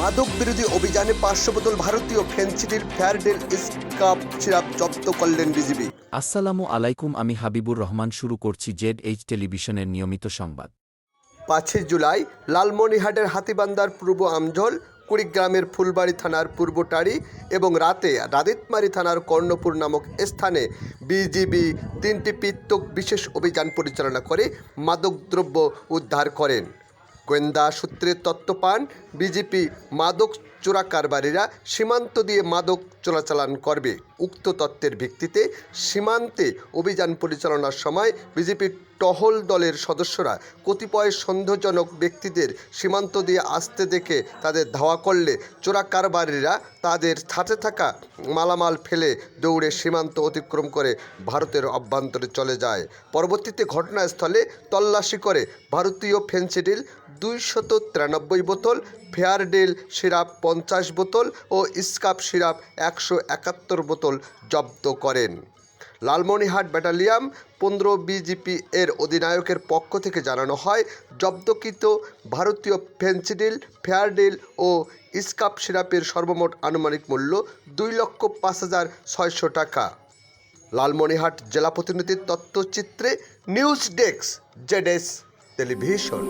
মাদক বিরোধী অভিযানে 500 বোতল ভারতীয় ফেনসিডিল ফেয়ারডেল স্কাপ সিরাপ জব্দ করলেন বিজিবি। আসসালামু আলাইকুম, আমি হাবিবুর রহমান। শুরু করছি ZH টেলিভিশনের নিয়মিত সংবাদ। 5 জুলাই লালমনিরহাটের হাতীবান্ধার পূর্ব আমঝোল, কুড়িগ্রামের ফুলবাড়ী থানার পূর্বটারি এবং রাতে রাদিতমারি থানার কর্ণপুর নামক স্থানে বিজিবি 3টি পৃথক বিশেষ অভিযান পরিচালনা করে মাদকদ্রব্য উদ্ধার করেন। গোয়েন্দা সূত্রে তথ্য পান বিজেপি মাদক চোরা কারবারিরা সীমান্ত দিয়ে মাদক চোরাচালান করবে। উক্ত তথ্যের ভিত্তিতে সীমান্তে অভিযান পরিচালনার সময় বিজেপির টহল দলের সদস্যরা কতিপয় সন্দেহজনক ব্যক্তিদের সীমান্ত দিয়ে আসতে দেখে তাদের ধাওয়া করলে চোরা কারবারিরা তাদের হাতে থাকা মালামাল ফেলে দৌড়ে সীমান্ত অতিক্রম করে ভারতের অভ্যন্তরে চলে যায়। পরবর্তীতে ঘটনাস্থলে তল্লাশি করে ভারতীয় ফেনসিডিল 293 বোতল, ফেয়ারডেল সিরাপ 50 বোতল ও স্কাপ সিরাপ 171 বোতল জব্দ করেন। লালমনিরহাট ব্যাটালিয়ন 15 বিজিপি এর অধিনায়কের পক্ষ থেকে জানানো হয়, জব্দকৃত ভারতীয় ফেনসিডিল, ফেয়ারডেল ও স্কাপ সিরাপের সর্বমোট আনুমানিক মূল্য 2,05,600 টাকা। লালমনিরহাট জেলা প্রতিনিধির তথ্যচিত্রে নিউজ ডেস্ক, ZH টেলিভিশন।